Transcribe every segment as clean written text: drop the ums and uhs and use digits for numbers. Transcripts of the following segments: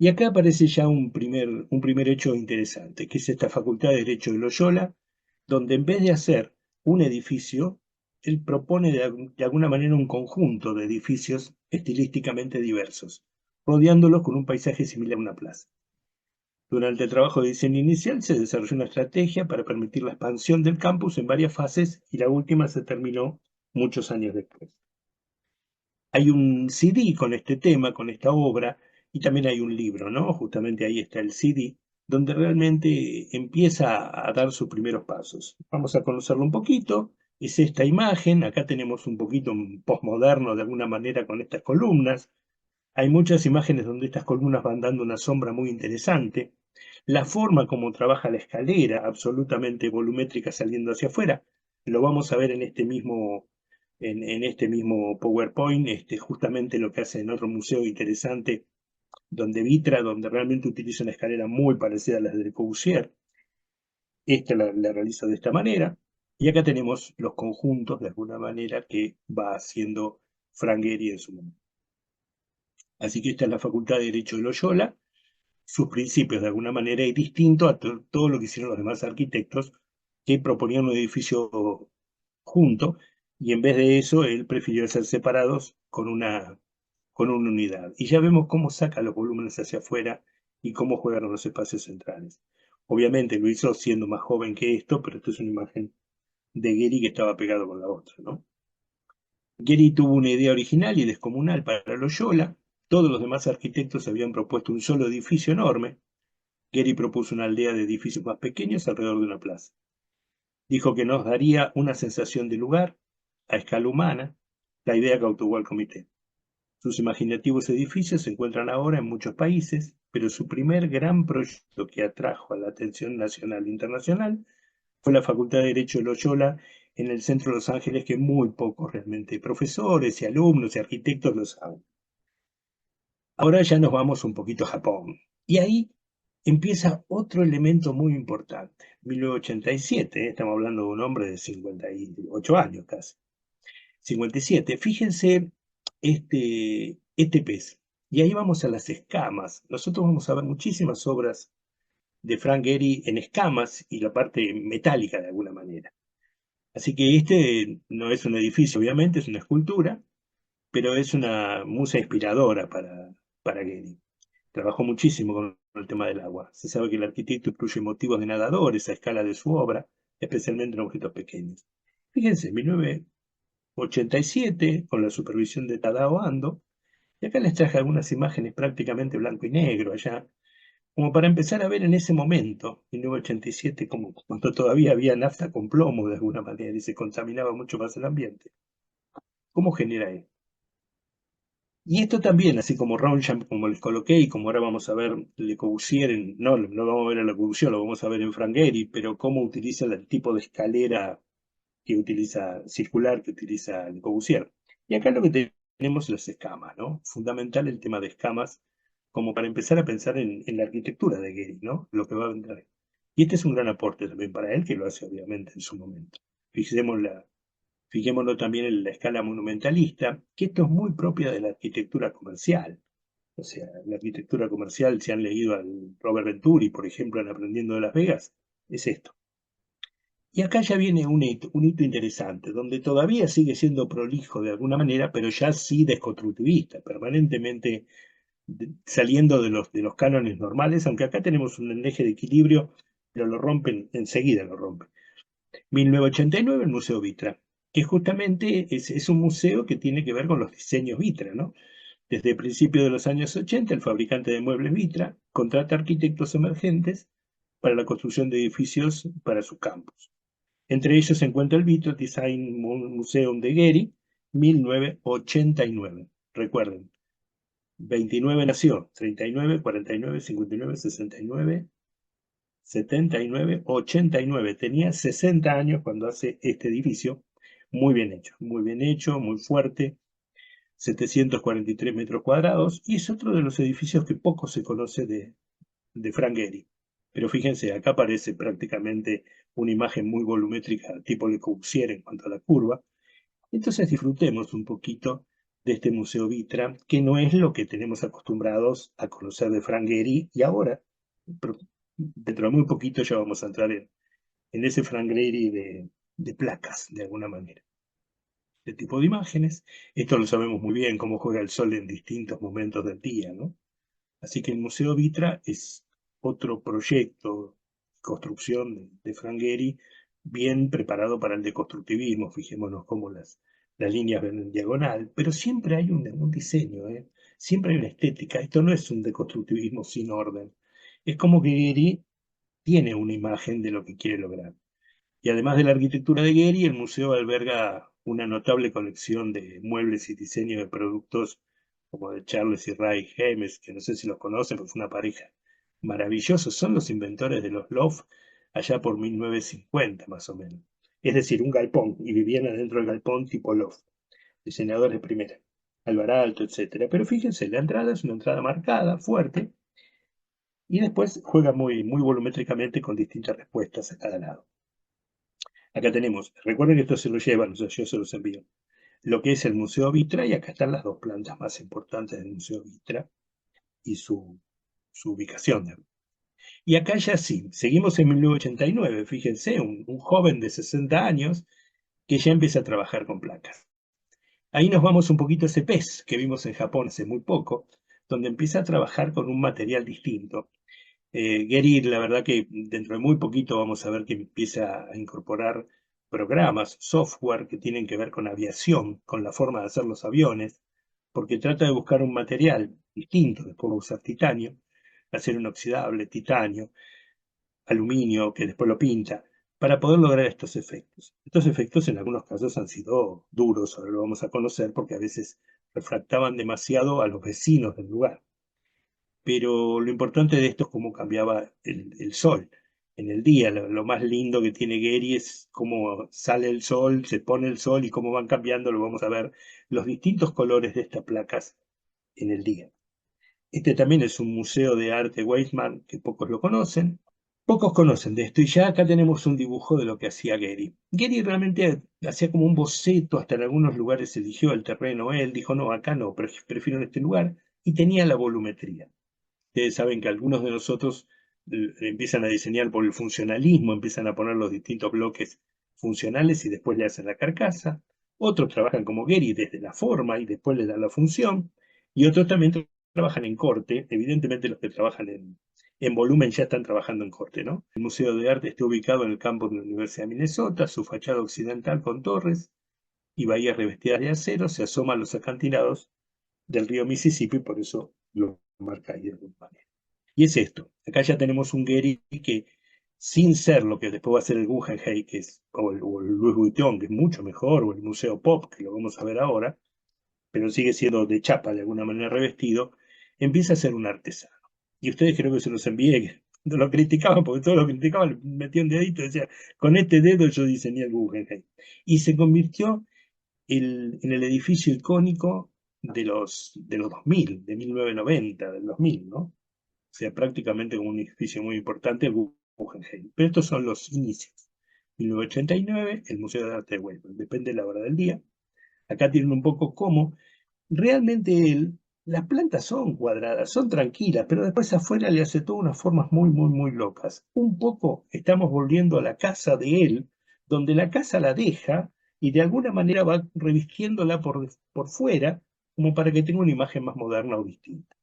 Y acá aparece ya un primer hecho interesante, que es esta Facultad de Derecho de Loyola, donde en vez de hacer un edificio, él propone de alguna manera un conjunto de edificios estilísticamente diversos, rodeándolos con un paisaje similar a una plaza. Durante el trabajo de diseño inicial se desarrolló una estrategia para permitir la expansión del campus en varias fases y la última se terminó muchos años después. Hay un CD con este tema, con esta obra, y también hay un libro, ¿no? Justamente ahí está el CD, donde realmente empieza a dar sus primeros pasos. Vamos a conocerlo un poquito. Es esta imagen, acá tenemos un poquito un postmoderno de alguna manera con estas columnas. Hay muchas imágenes donde estas columnas van dando una sombra muy interesante. La forma como trabaja la escalera, absolutamente volumétrica saliendo hacia afuera, lo vamos a ver en este mismo PowerPoint, justamente lo que hace en otro museo interesante, donde Vitra, donde realmente utiliza una escalera muy parecida a las de Le Corbusier. Esta la realiza de esta manera. Y acá tenemos los conjuntos, de alguna manera, que va haciendo Frank Gehry en su momento. Así que esta es la Facultad de Derecho de Loyola. Sus principios, de alguna manera, es distinto a todo lo que hicieron los demás arquitectos que proponían un edificio junto, y en vez de eso, él prefirió ser separados con una unidad. Y ya vemos cómo saca los volúmenes hacia afuera y cómo juegan en los espacios centrales. Obviamente lo hizo siendo más joven que esto, pero esto es una imagen de Gehry que estaba pegado con la otra, ¿no? Gehry tuvo una idea original y descomunal para Loyola. Todos los demás arquitectos habían propuesto un solo edificio enorme. Gehry propuso una aldea de edificios más pequeños alrededor de una plaza. Dijo que nos daría una sensación de lugar, a escala humana. La idea cautivó al comité. Sus imaginativos edificios se encuentran ahora en muchos países, pero su primer gran proyecto que atrajo a la atención nacional e internacional fue la Facultad de Derecho de Loyola en el centro de Los Ángeles, que muy pocos realmente profesores y alumnos y arquitectos lo saben. Ahora ya nos vamos un poquito a Japón. Y ahí empieza otro elemento muy importante. 1987, estamos hablando de un hombre de 58 años casi. 57. Fíjense este pez. Y ahí vamos a las escamas. Nosotros vamos a ver muchísimas obras de Frank Gehry en escamas y la parte metálica de alguna manera. Así que este no es un edificio, obviamente, es una escultura, pero es una musa inspiradora para Gehry. Trabajó muchísimo con el tema del agua. Se sabe que el arquitecto incluye motivos de nadadores a escala de su obra, especialmente en objetos pequeños. Fíjense, 1987, con la supervisión de Tadao Ando, y acá les traje algunas imágenes prácticamente blanco y negro allá, como para empezar a ver en ese momento, 1987, como cuando todavía había nafta con plomo de alguna manera y se contaminaba mucho más el ambiente. ¿Cómo genera esto? Y esto también, así como Rauschamp, como les coloqué, y como ahora vamos a ver Le Corbusier, no vamos a ver a Le Corbusier, lo vamos a ver en Frank Gehry, pero cómo utiliza el tipo de escalera que utiliza, circular, que utiliza Le Corbusier. Y acá lo que tenemos es las escamas, ¿no? Fundamental el tema de escamas, como para empezar a pensar en la arquitectura de Gehry, ¿no? Lo que va a vendrá. Y este es un gran aporte también para él, que lo hace obviamente en su momento. Fijémonos también en la escala monumentalista, que esto es muy propia de la arquitectura comercial. O sea, la arquitectura comercial, si han leído al Robert Venturi, por ejemplo, en Aprendiendo de Las Vegas, es esto. Y acá ya viene un hito interesante, donde todavía sigue siendo prolijo de alguna manera, pero ya sí desconstructivista, permanentemente saliendo de los cánones normales, aunque acá tenemos un eje de equilibrio, pero lo rompen, enseguida lo rompen. 1989, el Museo Vitra, que justamente es un museo que tiene que ver con los diseños Vitra, ¿no? Desde principios de los años 80, el fabricante de muebles Vitra contrata arquitectos emergentes para la construcción de edificios para sus campus. Entre ellos se encuentra el Vitra Design Museum de Gehry, 1989. Recuerden, 29 nació, 39, 49, 59, 69, 79, 89. Tenía 60 años cuando hace este edificio. Muy bien hecho, muy fuerte. 743 metros cuadrados. Y es otro de los edificios que poco se conoce de Frank Gehry. Pero fíjense, acá aparece prácticamente una imagen muy volumétrica, tipo Le Corbusier en cuanto a la curva. Entonces disfrutemos un poquito de este Museo Vitra, que no es lo que tenemos acostumbrados a conocer de Frank Gehry, y ahora, pero dentro de muy poquito ya vamos a entrar en ese Frank Gehry de placas, de alguna manera. De tipo de imágenes, esto lo sabemos muy bien, cómo juega el sol en distintos momentos del día, ¿no? Así que el Museo Vitra es otro proyecto, construcción de Frank Gehry, bien preparado para el deconstructivismo. Fijémonos cómo las líneas ven en diagonal, pero siempre hay un diseño, ¿eh? Siempre hay una estética. Esto no es un deconstructivismo sin orden. Es como que Gehry tiene una imagen de lo que quiere lograr. Y además de la arquitectura de Gehry, el museo alberga una notable colección de muebles y diseños de productos como de Charles y Ray James, que no sé si los conocen, pero fue una pareja maravillosa. Son los inventores de los loft allá por 1950 más o menos. Es decir, un galpón, y vivían adentro del galpón tipo loft. Diseñadores de primera, Alvarado, etcétera. Pero fíjense, la entrada es una entrada marcada, fuerte, y después juega muy volumétricamente con distintas respuestas a cada lado. Acá tenemos, recuerden que esto se lo llevan, o sea, yo se los envío, lo que es el Museo Vitra, y acá están las dos plantas más importantes del Museo Vitra y su ubicación. Y acá ya sí, seguimos en 1989, fíjense, un joven de 60 años que ya empieza a trabajar con placas. Ahí nos vamos un poquito a ese pez que vimos en Japón hace muy poco, donde empieza a trabajar con un material distinto. Gehry, la verdad que dentro de muy poquito vamos a ver que empieza a incorporar programas, software que tienen que ver con aviación, con la forma de hacer los aviones, porque trata de buscar un material distinto, después va a usar titanio, acero inoxidable, titanio, aluminio, que después lo pinta, para poder lograr estos efectos. Estos efectos en algunos casos han sido duros, ahora lo vamos a conocer, porque a veces refractaban demasiado a los vecinos del lugar. Pero lo importante de esto es cómo cambiaba el sol en el día. Lo más lindo que tiene Gehry es cómo sale el sol, se pone el sol y cómo van cambiando, lo vamos a ver, los distintos colores de estas placas en el día. Este también es un museo de arte Weizmann que pocos lo conocen. Pocos conocen de esto, y ya acá tenemos un dibujo de lo que hacía Gehry. Gehry realmente hacía como un boceto, hasta en algunos lugares eligió el terreno él, dijo no, acá no, prefiero en este lugar, y tenía la volumetría. Ustedes saben que algunos de nosotros empiezan a diseñar por el funcionalismo, empiezan a poner los distintos bloques funcionales y después le hacen la carcasa. Otros trabajan como Gehry desde la forma y después le dan la función. Y otros también trabajan en corte. Evidentemente los que trabajan en volumen ya están trabajando en corte, ¿no? El Museo de Arte está ubicado en el campus de la Universidad de Minnesota. Su fachada occidental con torres y bahías revestidas de acero se asoma a los acantilados del río Mississippi, por eso lo marca ahí de alguna manera. Y es esto, acá ya tenemos un Gehry que, sin ser lo que después va a ser el Guggenheim, que es, o el Louis Vuitton, que es mucho mejor, o el Museo Pop, que lo vamos a ver ahora, pero sigue siendo de chapa de alguna manera revestido, empieza a ser un artesano. Y ustedes creo que se los envié, que no lo criticaban, porque todos lo criticaban, metía un dedito y decía, con este dedo yo diseñé el Guggenheim. Y se convirtió en el edificio icónico de los 2000, de 1990, del 2000, ¿no? O sea, prácticamente como un edificio muy importante, el Guggenheim. Pero estos son los inicios. 1989, el Museo de Arte de Weimar. Depende de la hora del día. Acá tienen un poco cómo realmente las plantas son cuadradas, son tranquilas, pero después afuera le hace todas unas formas muy locas. Un poco estamos volviendo a la casa de él, donde la casa la deja y de alguna manera va revistiéndola por fuera, como para que tenga una imagen más moderna o distinta.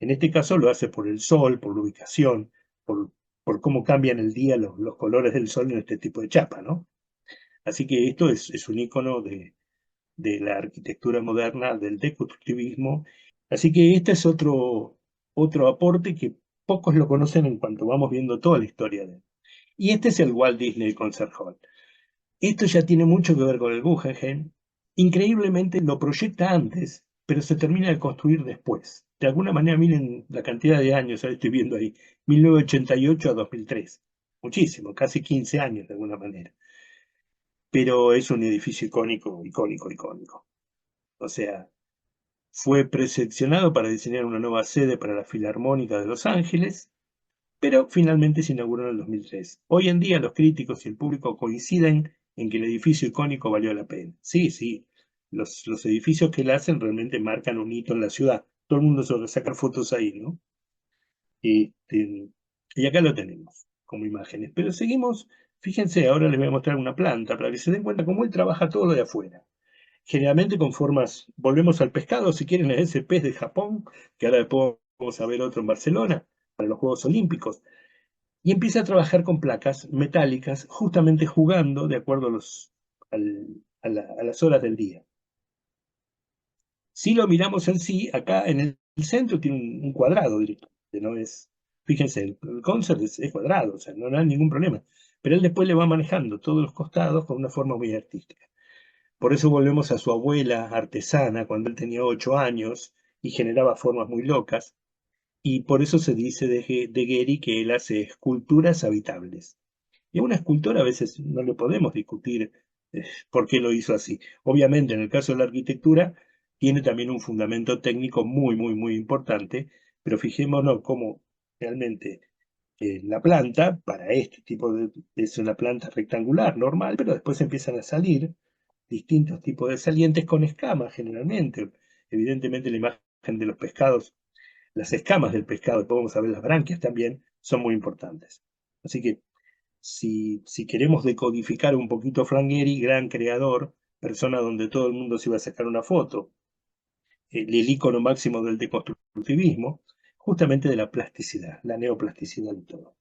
En este caso lo hace por el sol, por la ubicación, por cómo cambian el día los colores del sol en este tipo de chapa, ¿no? Así que esto es un icono de la arquitectura moderna, del deconstructivismo. Así que este es otro aporte que pocos lo conocen en cuanto vamos viendo toda la historia de él. Y este es el Walt Disney Concert Hall. Esto ya tiene mucho que ver con el Guggenheim. Increíblemente lo proyecta antes, pero se termina de construir después. De alguna manera, miren la cantidad de años, ahora estoy viendo ahí, 1988 a 2003. Muchísimo, casi 15 años de alguna manera. Pero es un edificio icónico. O sea, fue preseleccionado para diseñar una nueva sede para la Filarmónica de Los Ángeles, pero finalmente se inauguró en el 2003. Hoy en día los críticos y el público coinciden en que el edificio icónico valió la pena. Sí, los edificios que él hace realmente marcan un hito en la ciudad. Todo el mundo suele sacar fotos ahí, ¿no? Este, y acá lo tenemos como imágenes. Pero seguimos, fíjense, ahora les voy a mostrar una planta para que se den cuenta cómo él trabaja todo de afuera. Generalmente con formas, volvemos al pescado, si quieren, a ese pez de Japón, que ahora después vamos a ver otro en Barcelona, para los Juegos Olímpicos, y empieza a trabajar con placas metálicas, justamente jugando de acuerdo a las horas del día. Si lo miramos en sí, acá en el centro tiene un cuadrado directo, que no es, fíjense, el concert es cuadrado, o sea, no hay ningún problema. Pero él después le va manejando todos los costados con una forma muy artística. Por eso volvemos a su abuela artesana, cuando él tenía 8 años y generaba formas muy locas. Y por eso se dice de Gehry que él hace esculturas habitables. Y a una escultora a veces no le podemos discutir por qué lo hizo así. Obviamente, en el caso de la arquitectura, tiene también un fundamento técnico muy, muy, muy importante, pero fijémonos cómo realmente la planta, para este tipo de, es una planta rectangular, normal, pero después empiezan a salir distintos tipos de salientes con escamas generalmente. Evidentemente la imagen de los pescados, las escamas del pescado, podemos ver las branquias también, son muy importantes. Así que si queremos decodificar un poquito Frangheri, gran creador, persona donde todo el mundo se iba a sacar una foto, el icono máximo del deconstructivismo, justamente de la plasticidad, la neoplasticidad y todo.